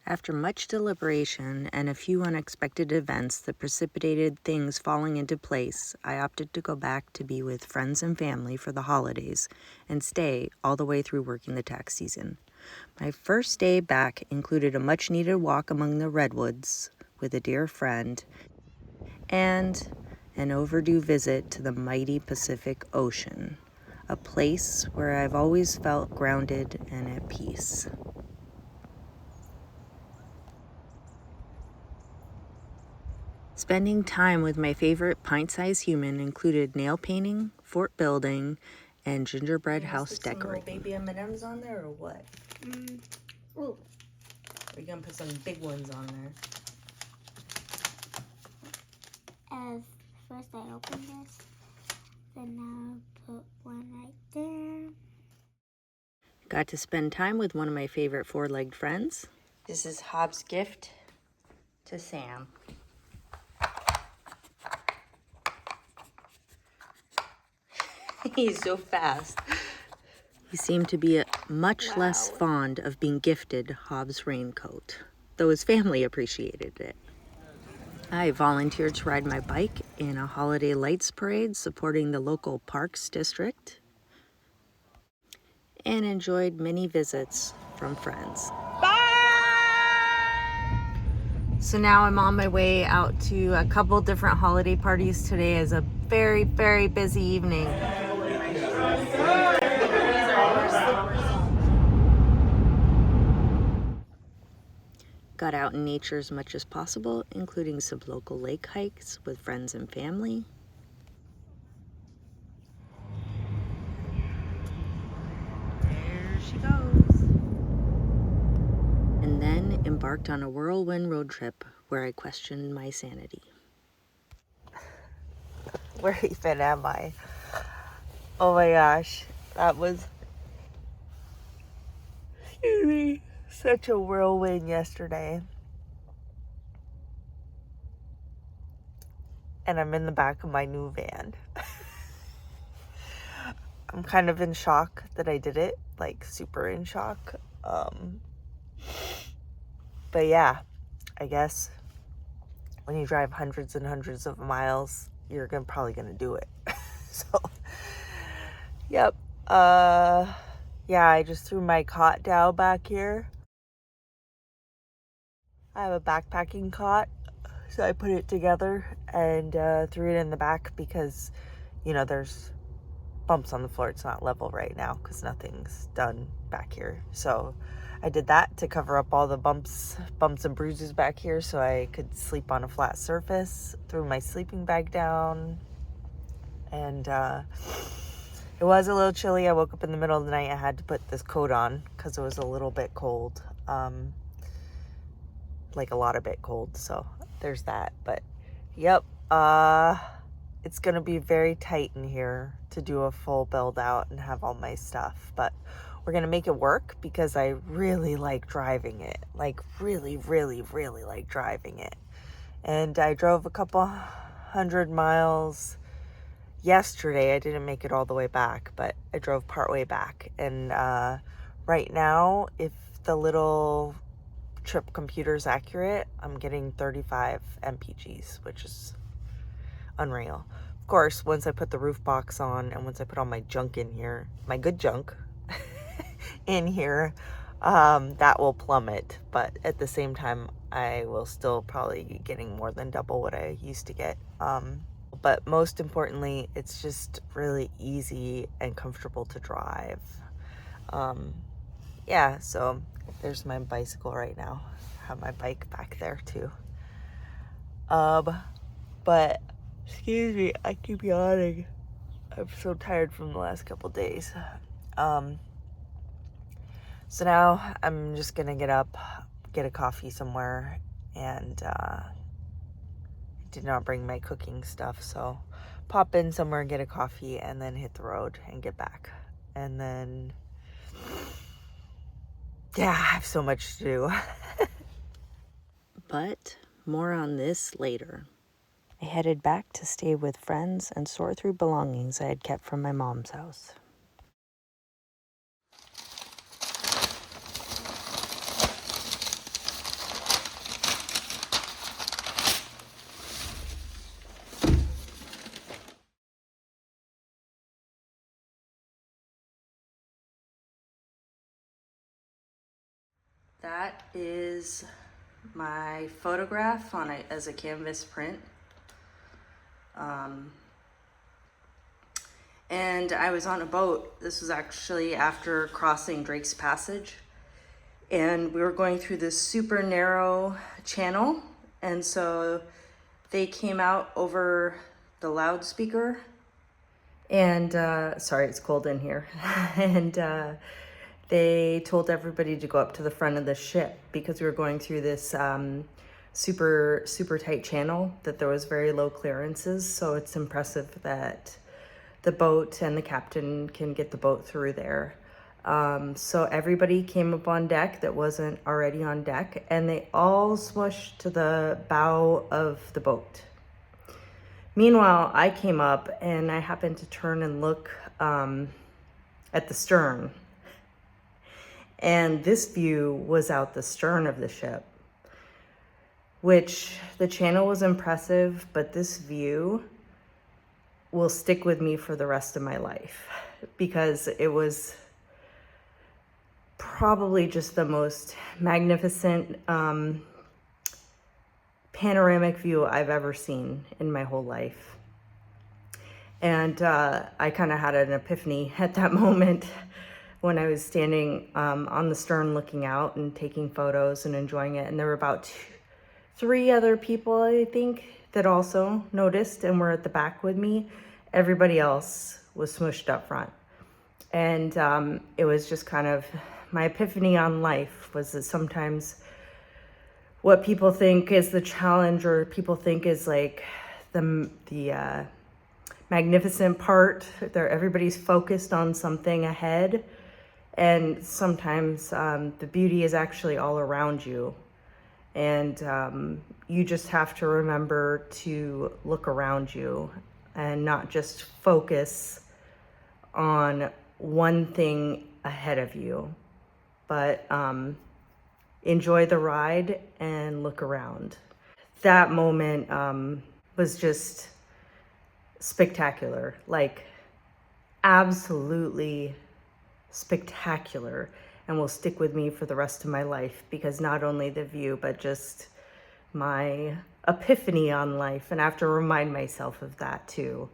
After much deliberation and a few unexpected events that precipitated things falling into place, I opted to go back to be with friends and family for the holidays and stay all the way through working the tax season. My first day back included a much-needed walk among the redwoods with a dear friend and an overdue visit to the mighty Pacific Ocean, a place where I've always felt grounded and at peace. Spending time with my favorite pint-sized human included nail painting, fort building, and gingerbread house decorating. Some little baby M&Ms on there or what? Ooh. Are you gonna put some big ones on there? First I open this, then I'll put one right there. Got to spend time with one of my favorite four-legged friends. This is Hobbs' gift to Sam. He's so fast. He seemed to be much less fond of being gifted Hobbs' raincoat, though his family appreciated it. I volunteered to ride my bike in a holiday lights parade supporting the local parks district and enjoyed many visits from friends. So now I'm on my way out to a couple different holiday parties. Today is a very, very busy evening. Got out in nature as much as possible, including some local lake hikes with friends and family. There she goes. And then embarked on a whirlwind road trip where I questioned my sanity. Where even am I? Oh my gosh, that was, excuse me, such a whirlwind yesterday. And I'm in the back of my new van. I'm kind of in shock that I did it, like super in shock. But yeah, I guess when you drive hundreds and hundreds of miles, you're probably gonna do it. So, yep. Yeah, I just threw my cot down back here. I have a backpacking cot, so I put it together and threw it in the back because, you know, there's bumps on the floor. It's not level right now because nothing's done back here. So I did that to cover up all the bumps and bruises back here so I could sleep on a flat surface. Threw my sleeping bag down, and it was a little chilly. I woke up in the middle of the night. I had to put this coat on because it was a little bit cold, like a lot of bit cold. So there's that. But yep, it's gonna be very tight in here to do a full build out and have all my stuff, but we're gonna make it work because I really like driving it. Like really, really, really like driving it. And I drove a couple 100 miles yesterday. I didn't make it all the way back, but I drove part way back. And right now, if the little trip computer's accurate, I'm getting 35 mpgs, which is unreal. Of course, once I put the roof box on and once I put all my junk in here, my good junk in here, that will plummet. But at the same time, I will still probably be getting more than double what I used to get. But most importantly, it's just really easy and comfortable to drive. Yeah, so there's my bicycle right now. I have my bike back there too. But excuse me, I keep yawning. I'm so tired from the last couple days. So now I'm just gonna get up, get a coffee somewhere, and did not bring my cooking stuff, so pop in somewhere, get a coffee, and then hit the road and get back. And then, yeah, I have so much to do. But more on this later. I headed back to stay with friends and sort through belongings I had kept from my mom's house. That is my photograph on it as a canvas print. And I was on a boat. This was actually after crossing Drake's Passage. And we were going through this super narrow channel. And so they came out over the loudspeaker. And sorry, it's cold in here. And they told everybody to go up to the front of the ship because we were going through this super tight channel that there was very low clearances. So it's impressive that the boat and the captain can get the boat through there. So everybody came up on deck that wasn't already on deck, and they all smushed to the bow of the boat. Meanwhile, I came up and I happened to turn and look at the stern. And this view was out the stern of the ship, which the channel was impressive, but this view will stick with me for the rest of my life because it was probably just the most magnificent panoramic view I've ever seen in my whole life. And I kind of had an epiphany at that moment when I was standing on the stern looking out and taking photos and enjoying it. And there were about 3 other people, I think, that also noticed and were at the back with me. Everybody else was smushed up front. And it was just kind of my epiphany on life was that sometimes what people think is the challenge or people think is like the magnificent part, everybody's focused on something ahead. And sometimes the beauty is actually all around you. And you just have to remember to look around you and not just focus on one thing ahead of you, but enjoy the ride and look around. That moment was just spectacular, like absolutely spectacular, and will stick with me for the rest of my life because not only the view, but just my epiphany on life. And I have to remind myself of that too.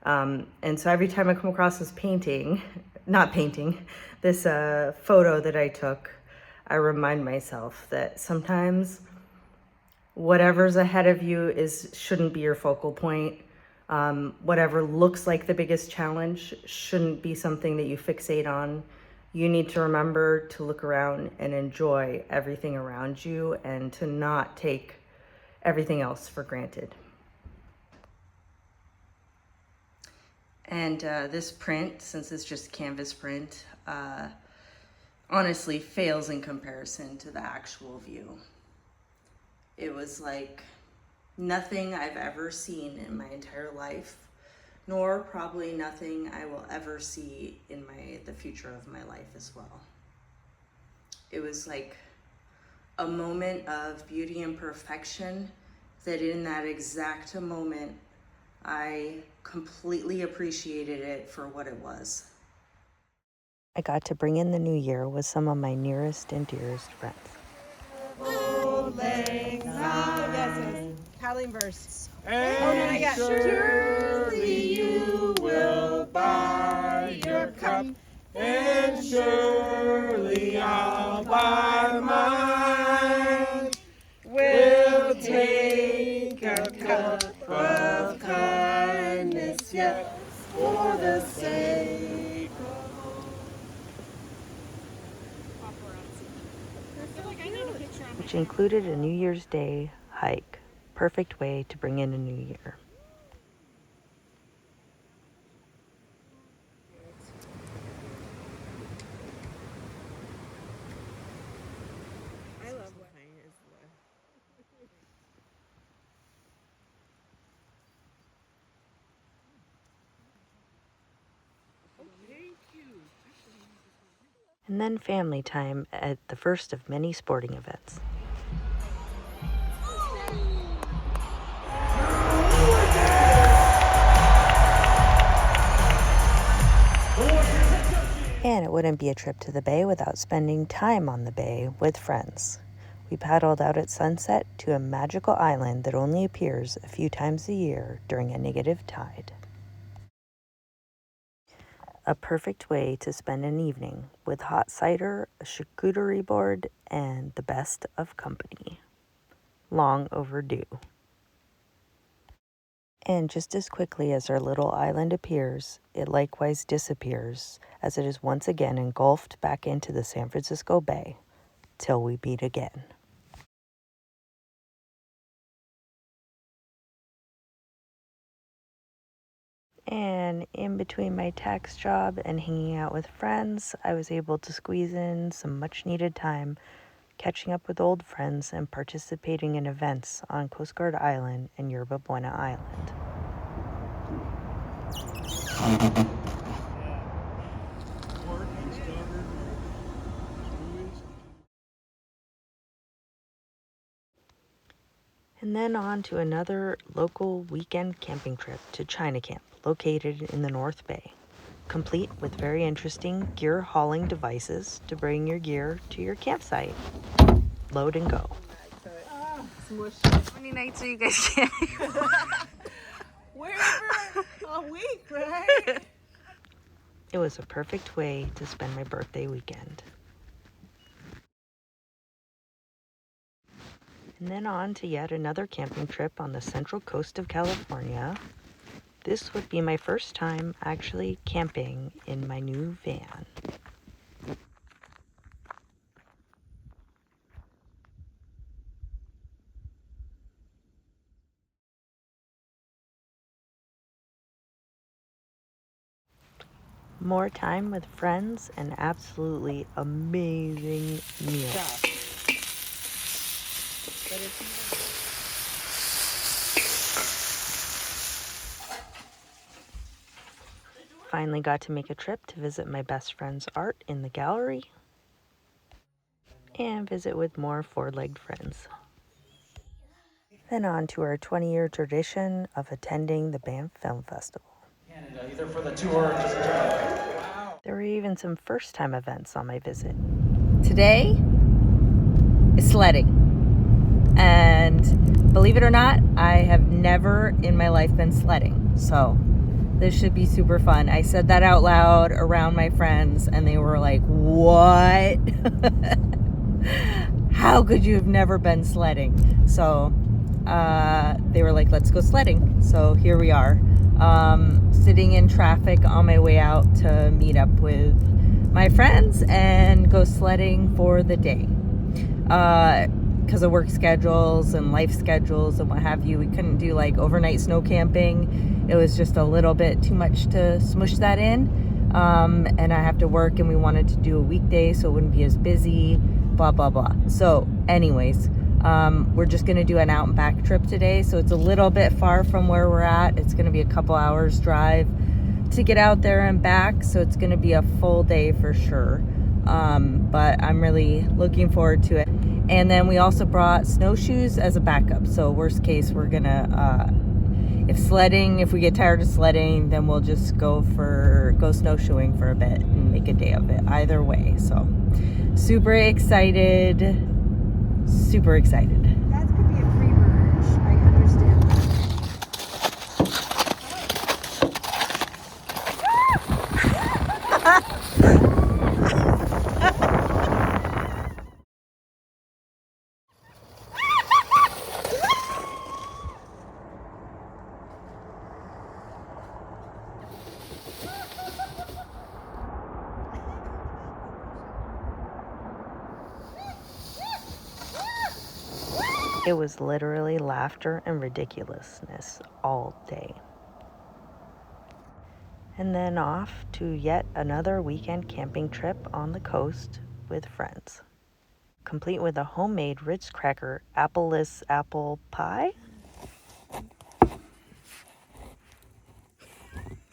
And so every time I come across this this photo that I took, I remind myself that sometimes whatever's ahead of you shouldn't be your focal point. Whatever looks like the biggest challenge shouldn't be something that you fixate on. You need to remember to look around and enjoy everything around you and to not take everything else for granted. And this print, since it's just canvas print, honestly fails in comparison to the actual view. It was like nothing I've ever seen in my entire life, nor probably nothing I will ever see in the future of my life as well. It was like a moment of beauty and perfection that in that exact moment, I completely appreciated it for what it was. I got to bring in the new year with some of my nearest and dearest friends. Old lang syne. Yes. Howling verse. And surely you will buy your cup, and surely I'll buy mine. We'll take a cup of kindness yet for the sake which included a New Year's Day hike. Perfect way to bring in a new year. I love And then family time at the first of many sporting events. And it wouldn't be a trip to the bay without spending time on the bay with friends. We paddled out at sunset to a magical island that only appears a few times a year during a negative tide. A perfect way to spend an evening with hot cider, a charcuterie board, and the best of company. Long overdue. And just as quickly as our little island appears, it likewise disappears as it is once again engulfed back into the San Francisco Bay, till we meet again. And in between my tax job and hanging out with friends, I was able to squeeze in some much needed time catching up with old friends and participating in events on Coast Guard Island and Yerba Buena Island. And then on to another local weekend camping trip to China Camp, located in the North Bay, complete with very interesting gear hauling devices to bring your gear to your campsite. Load and go. How many nights are you guys camping? Wherever a week, right? It was a perfect way to spend my birthday weekend. And then on to yet another camping trip on the central coast of California. This would be my first time actually camping in my new van. More time with friends and absolutely amazing meals. Finally got to make a trip to visit my best friend's art in the gallery and visit with more four-legged friends. Then on to our 20-year tradition of attending the Banff Film Festival. Canada, either for the tour or just wow. There were even some first-time events on my visit. Today is sledding. And believe it or not, I have never in my life been sledding. So this should be super fun. I said that out loud around my friends and they were like, what? How could you have never been sledding? So they were like, let's go sledding. So here we are, sitting in traffic on my way out to meet up with my friends and go sledding for the day. Because of work schedules and life schedules and what have you, we couldn't do like overnight snow camping. It was just a little bit too much to smush that in. And I have to work and we wanted to do a weekday so it wouldn't be as busy, blah, blah, blah. So anyways, we're just going to do an out and back trip today. So it's a little bit far from where we're at. It's going to be a couple hours drive to get out there and back. So it's going to be a full day for sure. But I'm really looking forward to it. And then we also brought snowshoes as a backup. So worst case, we're going to, if we get tired of sledding, then we'll just go snowshoeing for a bit and make a day of it either way. So super excited. That could be a free merge. I understand It was literally laughter and ridiculousness all day. And then off to yet another weekend camping trip on the coast with friends, complete with a homemade Ritz cracker appleless apple pie.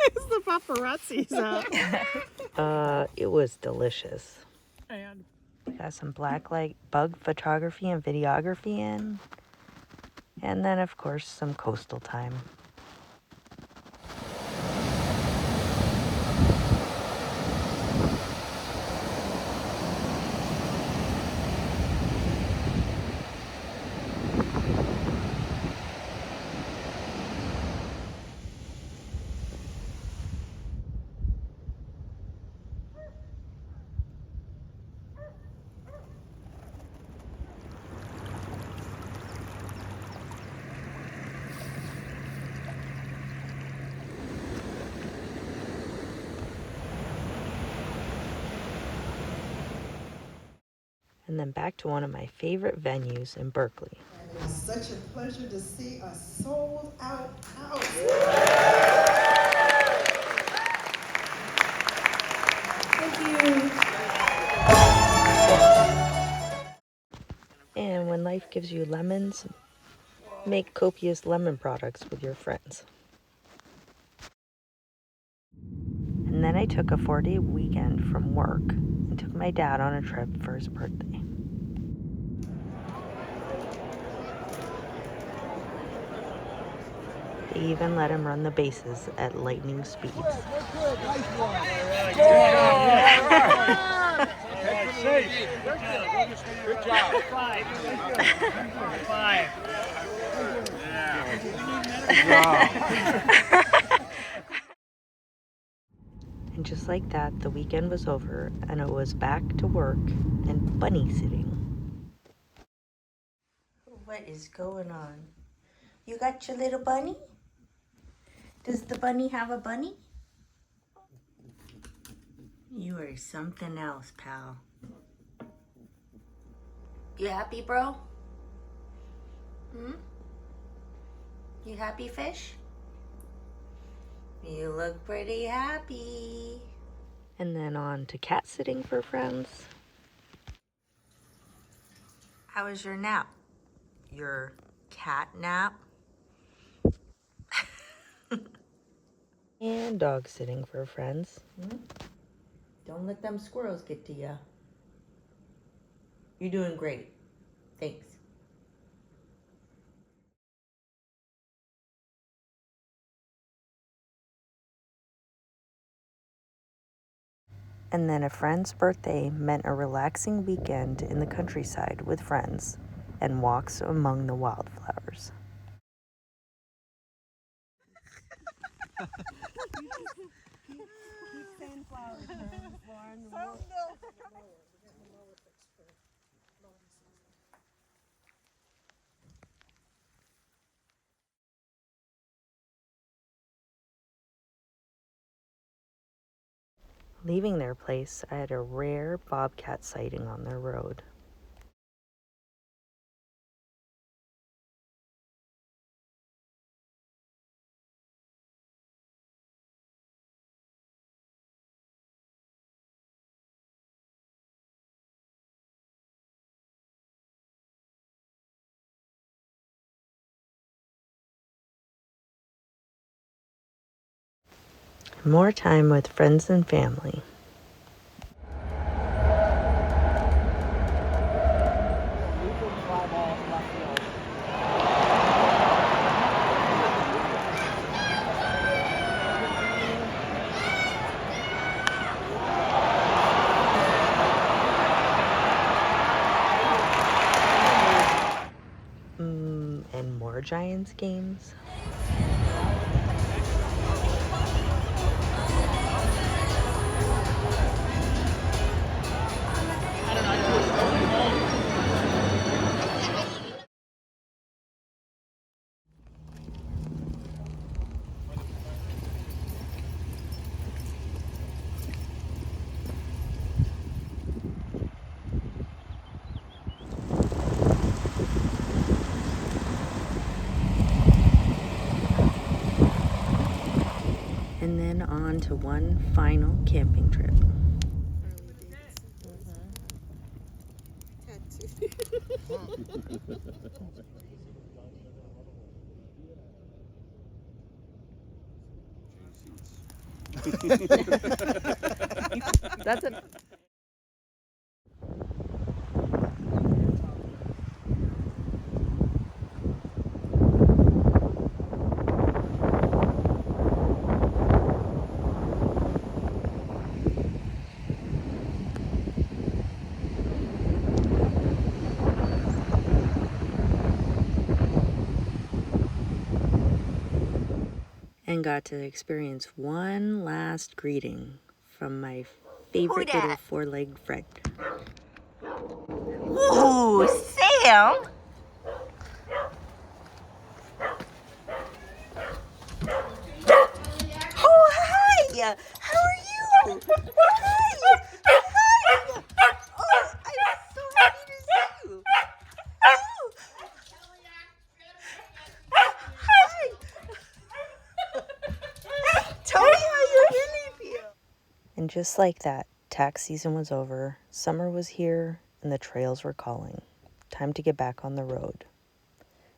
It's the paparazzi's out. It was delicious. And We got some blacklight bug photography and videography in. And then, of course, some coastal time. and then back to one of my favorite venues in Berkeley. It was such a pleasure to see a sold out house. And when life gives you lemons, make copious lemon products with your friends. And then I took a 4-day weekend from work and took my dad on a trip for his birthday. They even let him run the bases at lightning speeds. Good job. And just like that, the weekend was over and it was back to work and bunny sitting. What is going on? You got your little bunny? Does the bunny have a bunny? You are something else, pal. You happy, bro? You happy, fish? You look pretty happy. And then on to cat sitting for friends. How was your nap? Your cat nap? And dog sitting for friends. Don't let them squirrels get to you. You're doing great. Thanks. And then a friend's birthday meant a relaxing weekend in the countryside with friends and walks among the wildflowers. Keep saying flowers, Lauren. Leaving their place, I had a rare bobcat sighting on their road. More time with friends and family. And more Giants games. And then on to one final camping trip. That's it. And got to experience one last greeting from my favorite little four-legged friend. Ooh, Sam! Oh, hi! How are you? Hi! Hi! Oh, I'm so happy Just like that, tax season was over, summer was here, and the trails were calling. Time to get back on the road.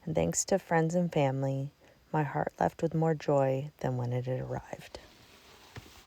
And thanks to friends and family, my heart left with more joy than when it had arrived.